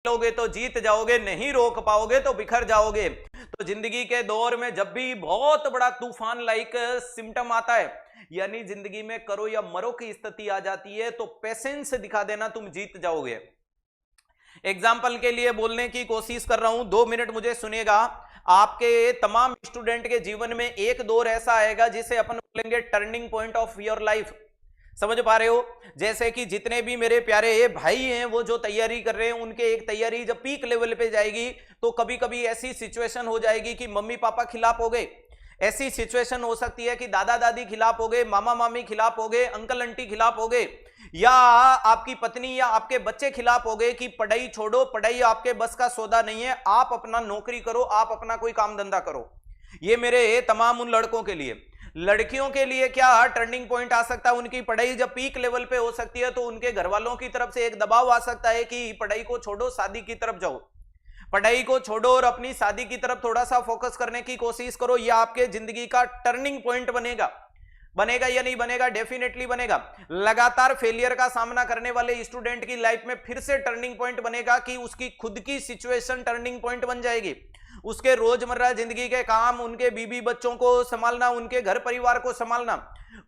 लोगे तो जीत जाओगे, नहीं रोक पाओगे तो बिखर जाओगे। तो जिंदगी के दौर में जब भी बहुत बड़ा तूफान लाइक सिम्टम आता है, यानी जिंदगी में करो या मरो की स्थिति आ जाती है, तो पेशेंस दिखा देना, तुम जीत जाओगे। एग्जाम्पल के लिए बोलने की कोशिश कर रहा हूं, 2 मिनट मुझे सुनिएगा। आपके तमाम स्टूडेंट के जीवन में एक दौर ऐसा आएगा जिसे अपन बोलेंगे turning point of your life. समझ पा रहे हो? जैसे कि जितने भी मेरे प्यारे भाई हैं वो जो तैयारी कर रहे हैं, उनके एक तैयारी जब पीक लेवल पे जाएगी तो कभी कभी ऐसी सिचुएशन हो जाएगी कि मम्मी पापा खिलाफ हो गए, ऐसी सिचुएशन हो सकती है कि दादा दादी खिलाफ हो गए, मामा मामी खिलाफ हो गए, अंकल आंटी खिलाफ हो गए, या आपकी पत्नी या आपके बच्चे खिलाफ हो गए कि पढ़ाई छोड़ो, पढ़ाई आपके बस का सौदा नहीं है, आप अपना नौकरी करो, आप अपना कोई काम धंधा करो। ये मेरे तमाम उन लड़कों के लिए। लड़कियों के लिए क्या टर्निंग पॉइंट आ सकता है? उनकी पढ़ाई जब पीक लेवल पे हो सकती है तो उनके घर वालों की तरफ से एक दबाव आ सकता है कि पढ़ाई को छोड़ो, शादी की तरफ जाओ, पढ़ाई को छोड़ो और अपनी शादी की तरफ थोड़ा सा फोकस करने की कोशिश करो। यह आपके जिंदगी का टर्निंग पॉइंट बनेगा। बनेगा या नहीं बनेगा? डेफिनेटली बनेगा। लगातार फेलियर का सामना करने वाले स्टूडेंट की लाइफ में फिर से टर्निंग पॉइंट बनेगा कि उसकी खुद की सिचुएशन टर्निंग पॉइंट बन जाएगी। उसके रोजमर्रा जिंदगी के काम, उनके बीबी बच्चों को संभालना, उनके घर परिवार को संभालना,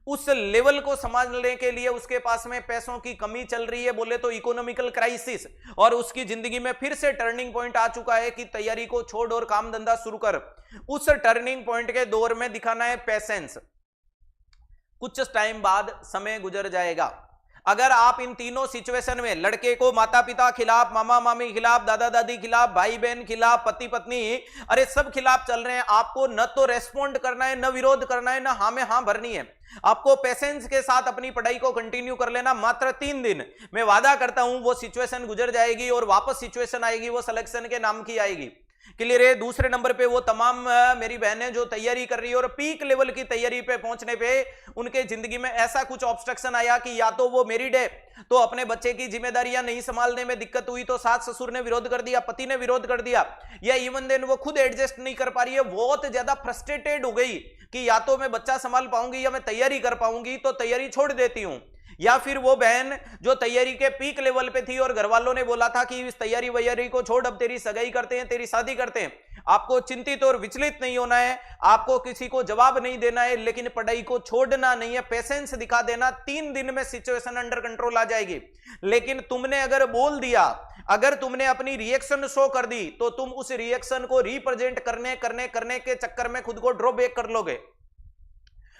उस लेवल को संभालने के लिए उसके पास में पैसों की कमी चल रही है, बोले तो इकोनॉमिकल क्राइसिस, और उसकी जिंदगी में फिर से टर्निंग पॉइंट आ चुका है कि तैयारी को छोड़ और काम धंधा शुरू कर। उस टर्निंग पॉइंट के दौर में दिखाना है पेशेंस। कुछ टाइम बाद समय गुजर जाएगा। अगर आप इन तीनों सिचुएशन में, लड़के को माता पिता खिलाफ, मामा मामी खिलाफ, दादा दादी खिलाफ, भाई बहन खिलाफ, पति पत्नी, अरे सब खिलाफ चल रहे हैं, आपको न तो रेस्पॉन्ड करना है, न विरोध करना है, न हाँ में हाँ भरनी है। आपको पेशेंस के साथ अपनी पढ़ाई को कंटिन्यू कर लेना। मात्र 3 दिन, मैं वादा करता हूं वो सिचुएशन गुजर जाएगी और वापस सिचुएशन आएगी, वो सिलेक्शन के नाम की आएगी। क्लियर है? दूसरे नंबर पे वो तमाम मेरी बहनें जो तैयारी कर रही है और पीक लेवल की तैयारी पे पहुंचने पे उनके जिंदगी में ऐसा कुछ ऑब्स्ट्रक्शन आया कि या तो वो मैरिड है तो अपने बच्चे की जिम्मेदारियां नहीं संभालने में दिक्कत हुई, तो सास ससुर ने विरोध कर दिया, पति ने विरोध कर दिया, या इवन देन वो खुद एडजस्ट नहीं कर पा रही है, बहुत ज्यादा फ्रस्ट्रेटेड हो गई कि या तो मैं बच्चा संभाल पाऊंगी या मैं तैयारी कर पाऊंगी, तो तैयारी छोड़ देती हूं। या फिर वो बहन जो तैयारी के पीक लेवल पे थी और घर वालों ने बोला था कि इस तैयारी वैयारी को छोड़, अब तेरी सगाई करते हैं, तेरी शादी करते हैं। आपको चिंतित और विचलित नहीं होना है, आपको किसी को जवाब नहीं देना है, लेकिन पढ़ाई को छोड़ना नहीं है, पेशेंस दिखा देना। 3 दिन में सिचुएशन अंडर कंट्रोल आ जाएगी। लेकिन तुमने अगर बोल दिया, अगर तुमने अपनी रिएक्शन शो कर दी, तो तुम उस रिएक्शन को रिप्रेजेंट करने के चक्कर में खुद को ड्रॉ बैक कर लोगे।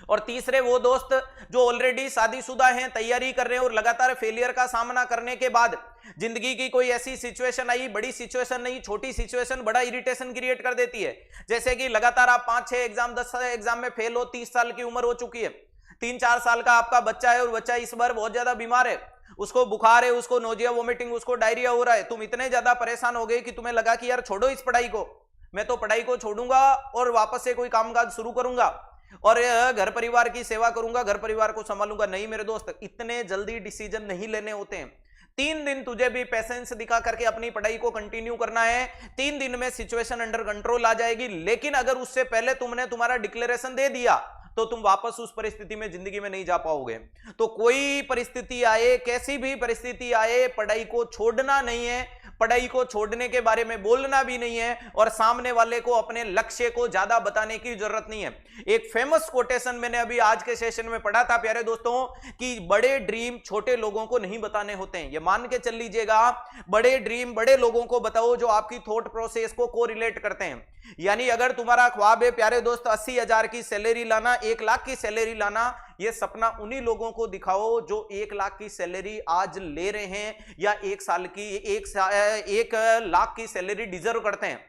और तीसरे वो दोस्त जो ऑलरेडी शादीशुदा हैं, तैयारी कर रहे हैं और लगातार फेलियर का सामना करने के बाद जिंदगी की कोई ऐसी सिचुएशन आई, बड़ी सिचुएशन नहीं, छोटी सिचुएशन बड़ा इरिटेशन क्रिएट कर देती है। जैसे कि लगातार आप 5-6 एग्जाम, 10 एग्जाम में फेल हो, 30 साल की उम्र हो चुकी है, 3-4 साल का आपका बच्चा है और बच्चा इस बार बहुत ज्यादा बीमार है, उसको बुखार है, उसको नोजिया वोमिटिंग, उसको डायरिया हो रहा है। तुम इतने ज्यादा परेशान हो गए कि तुम्हें लगा कि यार छोड़ो इस पढ़ाई को, मैं तो पढ़ाई को छोड़ूंगा और वापस से कोई कामकाज शुरू करूंगा और घर परिवार की सेवा करूंगा, घर परिवार को संभालूंगा। नहीं मेरे दोस्त, इतने जल्दी डिसीजन नहीं लेने होते हैं। 3 दिन तुझे भी पेशेंस दिखा करके अपनी पढ़ाई को कंटिन्यू करना है। 3 दिन में सिचुएशन अंडर कंट्रोल आ जाएगी। लेकिन अगर उससे पहले तुमने तुम्हारा डिक्लेरेशन दे दिया तो तुम वापस उस परिस्थिति में जिंदगी में नहीं जा पाओगे। तो कोई परिस्थिति आए, कैसी भी परिस्थिति आए, पढ़ाई को छोड़ना नहीं है, पढ़ाई को छोड़ने के बारे में बोलना भी नहीं है, और सामने वाले को अपने लक्ष्य को ज्यादा बताने की जरूरत नहीं है। एक फेमस कोटेशन मैंने अभी आज के सेशन में पढ़ा था प्यारे दोस्तों, कि बड़े ड्रीम छोटे लोगों को नहीं बताने होते हैं। ये मान के चल लीजिएगा, बड़े ड्रीम बड़े लोगों को बताओ जो आपकी थॉट प्रोसेस को कोरिलेट करते हैं। यानी अगर तुम्हारा ख्वाब है प्यारे दोस्त 80,000 की सैलरी लाना, 1 लाख की सैलरी लाना, ये सपना उन्हीं लोगों को दिखाओ जो 1 लाख की सैलरी आज ले रहे हैं या 1 लाख की सैलरी डिजर्व करते हैं।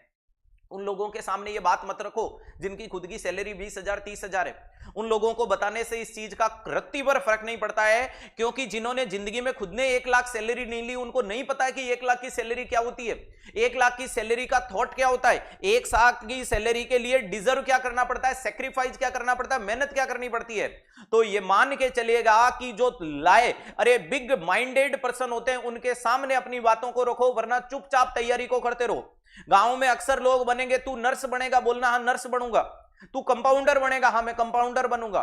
उन लोगों के सामने ये बात मत रखो जिनकी खुद की सैलरी 20,000 30,000 है। उन लोगों को बताने से इस चीज का रत्ती भर फर्क नहीं पड़ता है, क्योंकि जिन्होंने जिंदगी में खुद ने 1 लाख सैलरी नहीं ली, उनको नहीं पता है कि 1 लाख की सैलरी क्या होती है, 1 लाख की सैलरी का थॉट क्या होता है, 1 लाख की सैलरी के लिए डिजर्व क्या करना पड़ता है, सेक्रीफाइस क्या करना पड़ता है, मेहनत क्या करनी पड़ती है। तो ये मान के चलिएगा कि जो लाए, अरे बिग माइंडेड पर्सन होते हैं, उनके सामने अपनी बातों को रखो, वरना चुपचाप तैयारी को करते रहो। गांव में अक्सर लोग बनेंगे, तू नर्स बनेगा, बोलना हाँ नर्स बनूंगा, तू कंपाउंडर बनेगा, हाँ मैं कंपाउंडर बनूंगा।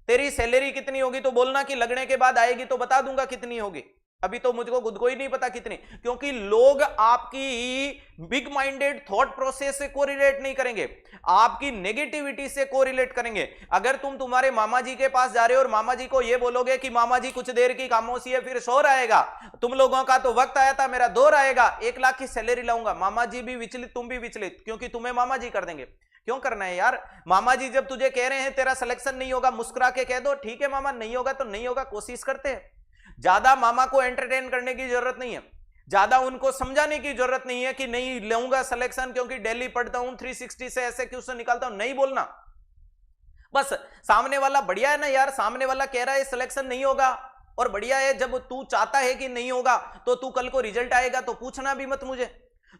तेरी सैलरी कितनी होगी तो बोलना कि लगने के बाद आएगी तो बता दूंगा कितनी होगी। अभी तो मुझको खुद को ही नहीं पता कितनी, क्योंकि लोग आपकी बिग माइंडेड थॉट प्रोसेस से कोरिलेट नहीं करेंगे, आपकी नेगेटिविटी से कोरिलेट करेंगे। अगर तुम तुम्हारे मामा जी के पास जा रहे हो और मामा जी को यह बोलोगे कि मामा जी कुछ देर की खामोशी है फिर शोर आएगा, तुम लोगों का तो वक्त आया था, मेरा दौर आएगा, 1 लाख की सैलरी लाऊंगा, मामा जी भी विचलित, तुम भी विचलित, क्योंकि तुम्हें मामा जी कर देंगे। क्यों करना है यार? मामा जी जब तुझे कह रहे हैं तेरा सिलेक्शन नहीं होगा, मुस्कुरा के कह दो ठीक है मामा, नहीं होगा तो नहीं होगा, कोशिश करते हैं। ज्यादा मामा को एंटरटेन करने की जरूरत नहीं है, ज्यादा उनको समझाने की जरूरत नहीं है कि नहीं लूंगा सिलेक्शन क्योंकि डेली पढ़ता हूं, 360 से ऐसे क्वेश्चन निकालता हूं, नहीं बोलना। बस सामने वाला बढ़िया है ना यार, सामने वाला कह रहा है सिलेक्शन नहीं होगा और बढ़िया है, जब तू चाहता है कि नहीं होगा तो तू कल को रिजल्ट आएगा तो पूछना भी मत मुझे।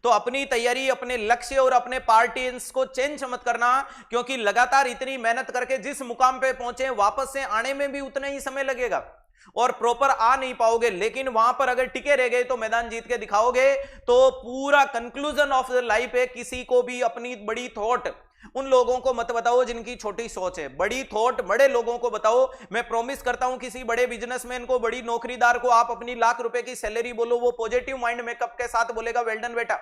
तो अपनी तैयारी, अपने लक्ष्य और अपने पार्टीज को चेंज मत करना, क्योंकि लगातार इतनी मेहनत करके जिस मुकाम पे पहुंचे वापस से आने में भी उतना ही समय लगेगा और प्रॉपर आ नहीं पाओगे। लेकिन वहां पर अगर टिके रह गए तो मैदान जीत के दिखाओगे, तो पूरा कंक्लूजन ऑफ द लाइफ है। किसी को भी अपनी बड़ी थॉट उन लोगों को मत बताओ जिनकी छोटी सोच है, बड़ी थॉट बड़े लोगों को बताओ। मैं प्रॉमिस करता हूं किसी बड़े बिजनेसमैन को, बड़ी नौकरीदार को आप अपनी लाख रुपए की सैलरी बोलो, वो पॉजिटिव माइंड मेकअप के साथ बोलेगा वेल डन बेटा,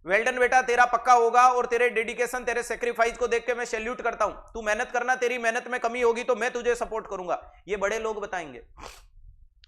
वेल डन बेटा, तेरा पक्का होगा। और तेरे डेडिकेशन, तेरे सेक्रीफाइस को देख के मैं सैल्यूट करता हूं, तू मेहनत करना, तेरी मेहनत में कमी होगी तो मैं तुझे सपोर्ट करूंगा। ये बड़े लोग बताएंगे।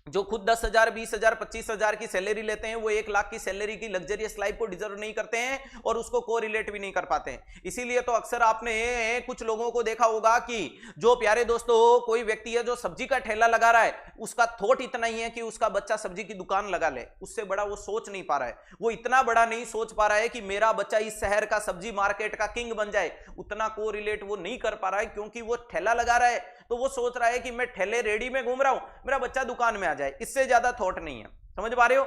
जो खुद 10,000, 20,000, 25,000 की सैलरी लेते हैं, वो 1 लाख की सैलरी की लग्जरियस लाइफ को डिजर्व नहीं करते हैं और उसको कोरिलेट भी नहीं कर पाते हैं। इसीलिए तो अक्सर आपने कुछ लोगों को देखा होगा कि जो प्यारे दोस्तों, कोई व्यक्ति है जो सब्जी का ठेला लगा रहा है, उसका थॉट इतना ही है कि उसका बच्चा सब्जी की दुकान लगा ले, उससे बड़ा वो सोच नहीं पा रहा है। वो इतना बड़ा नहीं सोच पा रहा है कि मेरा बच्चा इस शहर का सब्जी मार्केट का किंग बन जाए, उतना कोरिलेट वो नहीं कर पा रहा है। क्योंकि वो ठेला लगा रहा है तो वो सोच रहा है कि मैं ठेले रेडी में घूम रहा हूं, मेरा बच्चा दुकान में आ जाए, इससे ज्यादा थॉट नहीं है। समझ पा रहे हो?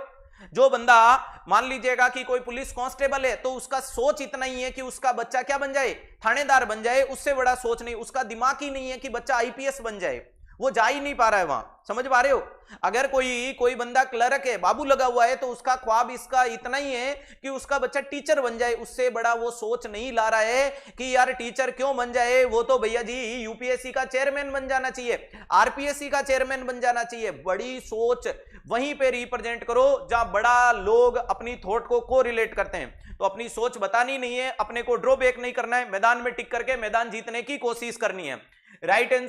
जो बंदा, मान लीजिएगा कि कोई पुलिस कांस्टेबल है, तो उसका सोच इतना ही है कि उसका बच्चा क्या बन जाए, थानेदार बन जाए, उससे बड़ा सोच नहीं। उसका दिमाग ही नहीं है कि बच्चा आईपीएस बन जाए, वो जा ही नहीं पा रहा है वहां। समझ पा रहे हो? अगर कोई बंदा क्लर्क है, बाबू लगा हुआ है, तो उसका ख्वाब इसका इतना ही है कि उसका बच्चा टीचर बन जाए, उससे बड़ा वो सोच नहीं ला रहा है कि यार टीचर क्यों बन जाए, वो तो भैया जी यूपीएससी का चेयरमैन बन जाना चाहिए, आरपीएससी का चेयरमैन बन जाना चाहिए। बड़ी सोच वहीं पे रिप्रेजेंट करो जहां बड़ा लोग अपनी थॉट को कोरिलेट करते हैं। तो अपनी सोच बतानी नहीं है, अपने को ड्रॉबैक नहीं करना है, मैदान में टिक करके मैदान जीतने की कोशिश करनी है। Right answer